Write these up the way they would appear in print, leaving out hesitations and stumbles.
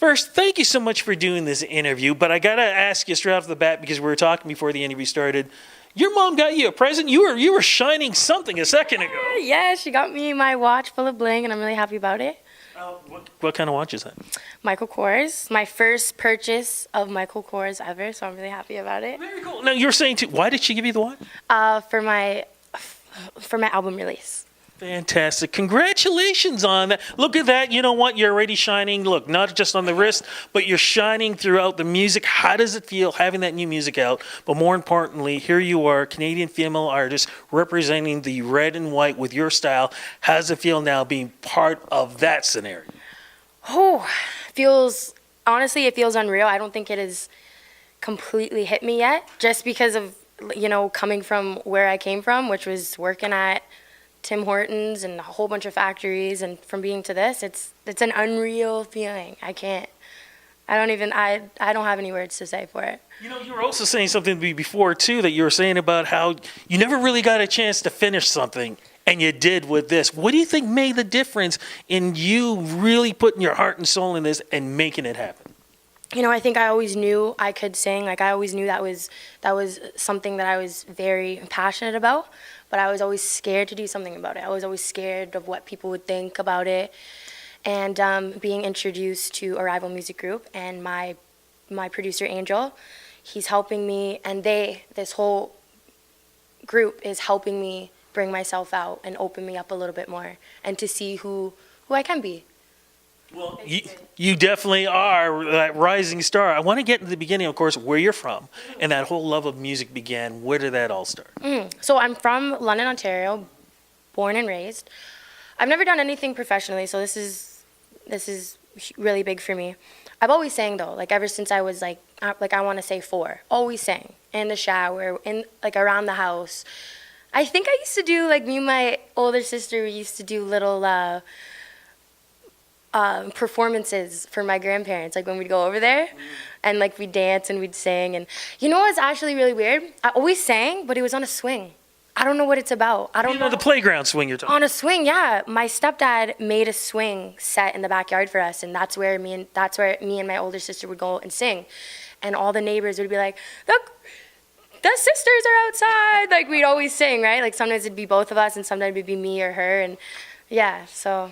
First, thank you so much for doing this interview, but I got to ask you straight off the bat because we were talking before the interview started. Your mom got you a present. You were shining something a second ago. Yeah, she got me my watch full of bling, and I'm really happy about it. What kind of watch is that? Michael Kors. My first purchase of Michael Kors ever, so I'm really happy about it. Very cool. Now, you're saying, too, why did she give you the watch? For my album release. Fantastic. Congratulations on that. Look at that. You know what? You're already shining. Look, not just on the wrist, but you're shining throughout the music. How does it feel having that new music out? But more importantly, here you are, Canadian female artist, representing the red and white with your style. How does it feel now being part of that scenario? Oh, honestly, it feels unreal. I don't think it has completely hit me yet, just because of, coming from where I came from, which was working at Tim Hortons and a whole bunch of factories, and from being to this, it's an unreal feeling. I don't have any words to say for it. You were also saying something to me before, too, that you were saying about how you never really got a chance to finish something, and you did with this. What do you think made the difference in you really putting your heart and soul in this and making it happen? I think I always knew I could sing. Like, I always knew that was something that I was very passionate about, but I was always scared to do something about it. I was always scared of what people would think about it. And being introduced to a rival music group and my producer, Angel, he's helping me, and this whole group is helping me bring myself out and open me up a little bit more and to see who I can be. Well, you definitely are that rising star. I want to get into the beginning, of course, where you're from, and that whole love of music began. Where did that all start? So I'm from London, Ontario, born and raised. I've never done anything professionally, so this is really big for me. I've always sang though, like ever since I was like I want to say 4. Always sang in the shower, in like around the house. I think I used to do, like, me and my older sister, we used to do little performances for my grandparents, like when we'd go over there and like we'd dance and we'd sing. And you know what's actually really weird? I always sang, but it was on a swing. I don't know what it's about. I don't know. The playground swing you're talking. On a swing, yeah. My stepdad made a swing set in the backyard for us, and that's where me and my older sister would go and sing. And all the neighbors would be like, "Look, the sisters are outside." Like, we'd always sing, right? Like, sometimes it'd be both of us and sometimes it'd be me or her. And yeah, so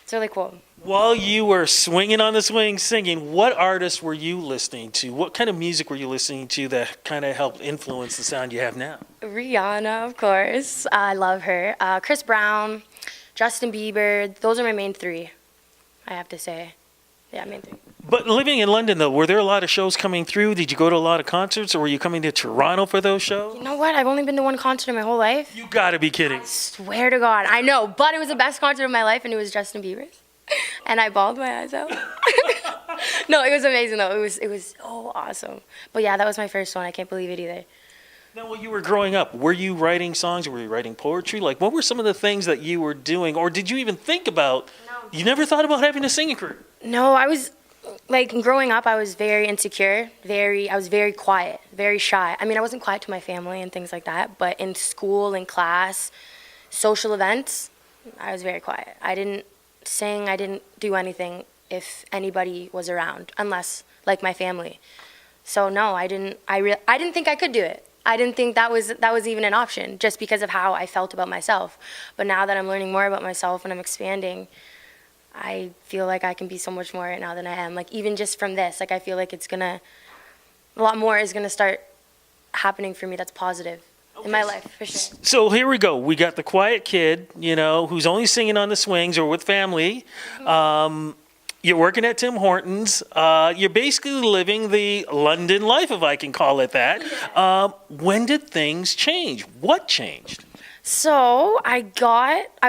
it's really cool. While you were swinging on the swing singing, what artists were you listening to? What kind of music were you listening to that kind of helped influence the sound you have now? Rihanna, of course. I love her. Chris Brown, Justin Bieber. Those are my main 3, I have to say. Yeah, main 3. But living in London, though, were there a lot of shows coming through? Did you go to a lot of concerts, or were you coming to Toronto for those shows? You know what? I've only been to one concert in my whole life. You gotta be kidding. I swear to God. I know, but it was the best concert of my life, and it was Justin Bieber's. And I bawled my eyes out. No, it was amazing, though. It was so awesome. But yeah, that was my first one. I can't believe it either. Now, while you were growing up, were you writing songs, or were you writing poetry? Like, what were some of the things that you were doing, or did you even think about? No. You never thought about having a singing career? No, I was, like, growing up, I was very insecure. I was very quiet, very shy. I mean, I wasn't quiet to my family and things like that, but in school, in class, social events, I was very quiet. I didn't sing, I didn't do anything if anybody was around, unless, like, my family. So no, I didn't think I could do it. I didn't think that was even an option, just because of how I felt about myself. But now that I'm learning more about myself and I'm expanding, I feel like I can be so much more right now than I am. Like, even just from this, like, I feel like a lot more is gonna start happening for me that's positive. Okay. In my life, for sure. So here we go. We got the quiet kid, who's only singing on the swings or with family. You're working at Tim Hortons. You're basically living the London life, if I can call it that. When did things change? What changed? So I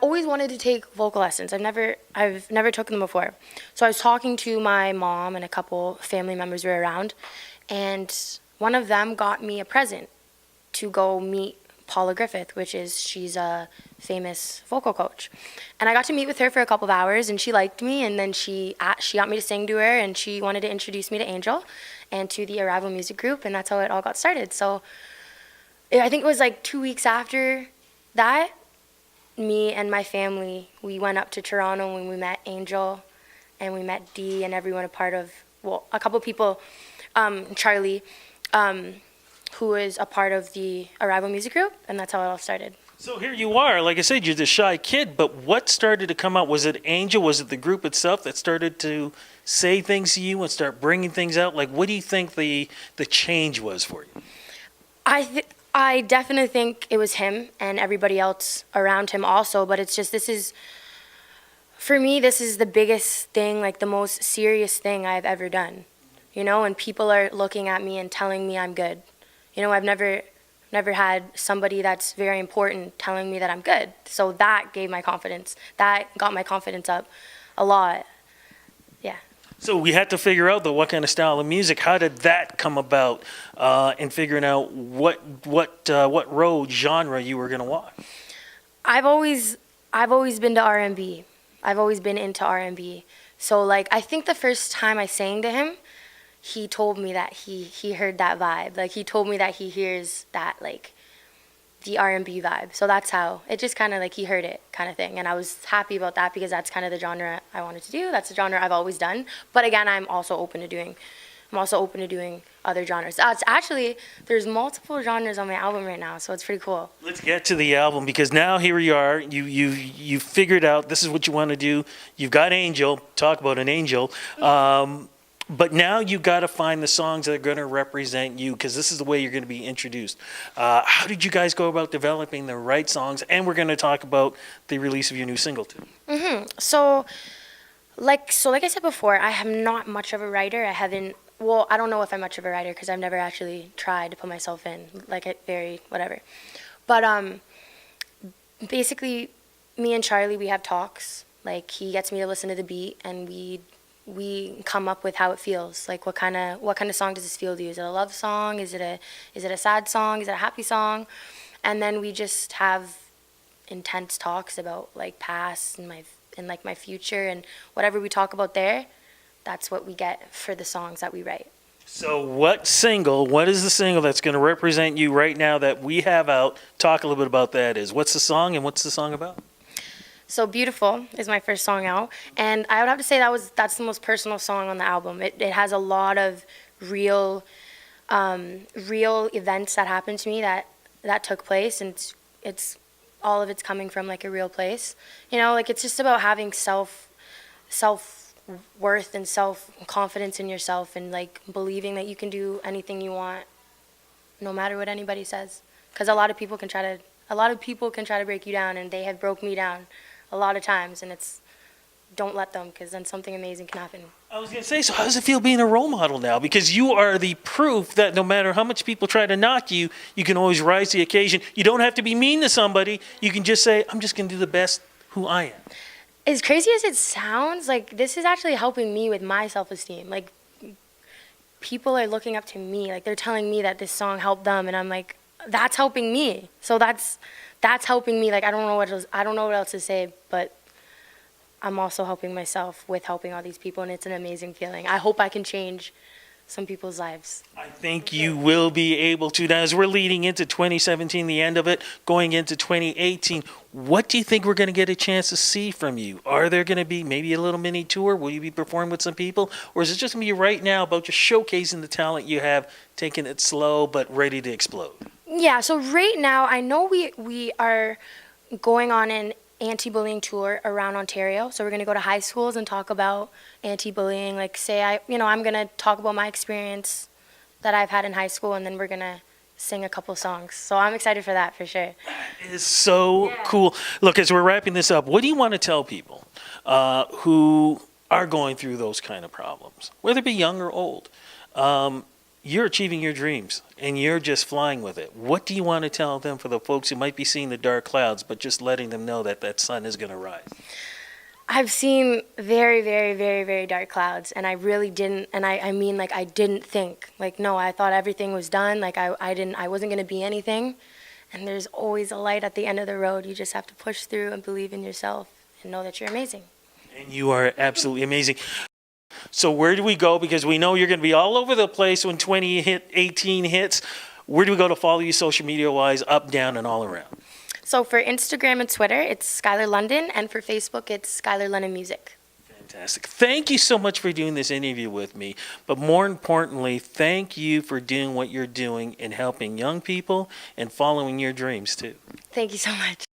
always wanted to take vocal lessons. I've never taken them before. So I was talking to my mom and a couple family members were around, and one of them got me a present to go meet Paula Griffith, she's a famous vocal coach. And I got to meet with her for a couple of hours, and she liked me, and then she got me to sing to her, and she wanted to introduce me to Angel and to the Arrival Music Group, and that's how it all got started. So I think it was like 2 weeks after that, me and my family, we went up to Toronto when we met Angel, and we met Dee and everyone a couple people, Charlie, who is a part of the Arrival Music Group, and that's how it all started. So here you are. Like I said, you're the shy kid, but what started to come out? Was it Angel? Was it the group itself that started to say things to you and start bringing things out? Like, what do you think the change was for you? I definitely think it was him and everybody else around him also, but it's just for me, this is the biggest thing, like the most serious thing I've ever done, and people are looking at me and telling me I'm good. I've never had somebody that's very important telling me that I'm good. So that gave my confidence. That got my confidence up a lot. Yeah. So we had to figure out, though, what kind of style of music. How did that come about in figuring out what road, genre you were going to walk? I've always been to R&B. I've always been into R&B. So, like, I think the first time I sang to him, he told me that he heard that vibe. Like, he told me that he hears that, like, the R&B vibe. So that's how it just kind of like he heard it kind of thing. And I was happy about that because that's kind of the genre I wanted to do. That's the genre I've always done. But again, I'm also open to doing other genres. There's multiple genres on my album right now, so it's pretty cool. Let's get to the album, because now here you are. You figured out this is what you want to do. You've got Angel. Talk about an angel. But now you got to find the songs that are going to represent you, because this is the way you're going to be introduced. How did you guys go about developing the right songs? And we're going to talk about the release of your new single too. So like I said before, I am not much of a writer. I don't know if I'm much of a writer because I've never actually tried to put myself in, whatever. But basically, me and Charlie, we have talks. Like, he gets me to listen to the beat, and we come up with how it feels. Like, what kind of song does this feel to you? Is it a love song? Is it a sad song? Is it a happy song? And then we just have intense talks about like past and my future, and whatever we talk about there, that's what we get for the songs that we write. So what is the single that's going to represent you right now that we have out? Talk a little bit about that. What's the song, and what's the song about? So Beautiful is my first song out, and I would have to say that's the most personal song on the album. It has a lot of real events that happened to me that took place, and it's all of it's coming from like a real place. Like, it's just about having self-worth and self-confidence in yourself, and like believing that you can do anything you want no matter what anybody says. Because a lot of people can try to break you down, and they have broke me down a lot of times, and don't let them, because then something amazing can happen. I was going to say, so how does it feel being a role model now? Because you are the proof that no matter how much people try to knock you, you can always rise to the occasion. You don't have to be mean to somebody. You can just say, I'm just going to do the best who I am. As crazy as it sounds, like, this is actually helping me with my self-esteem. Like, people are looking up to me. Like, they're telling me that this song helped them, and I'm like, that's helping me. So that's helping me. Like, I don't know what else to say, but I'm also helping myself with helping all these people, and it's an amazing feeling. I hope I can change some people's lives. I think you will be able to. Now, as we're leading into 2017, the end of it, going into 2018, what do you think we're going to get a chance to see from you? Are there going to be maybe a little mini tour? Will you be performing with some people? Or is it just going to be right now about just showcasing the talent you have, taking it slow but ready to explode? Yeah, so right now, I know we are going on an anti-bullying tour around Ontario. So we're going to go to high schools and talk about anti-bullying. Like, say I'm going to talk about my experience that I've had in high school, and then we're going to sing a couple songs. So I'm excited for that, for sure. It is so cool. Look, as we're wrapping this up, what do you want to tell people who are going through those kind of problems, whether it be young or old? You're achieving your dreams, and you're just flying with it. What do you want to tell them, for the folks who might be seeing the dark clouds, but just letting them know that that sun is going to rise? I've seen very, very, very, very dark clouds, and I really didn't, and I mean, like, I didn't think. Like, no, I thought everything was done. Like, I wasn't going to be anything. And there's always a light at the end of the road. You just have to push through and believe in yourself and know that you're amazing. And you are absolutely amazing. So where do we go? Because we know you're going to be all over the place when 2018 hits. Where do we go to follow you social media-wise, up, down, and all around? So for Instagram and Twitter, it's Schyler London, and for Facebook, it's Schyler London Music. Fantastic. Thank you so much for doing this interview with me. But more importantly, thank you for doing what you're doing and helping young people and following your dreams too. Thank you so much.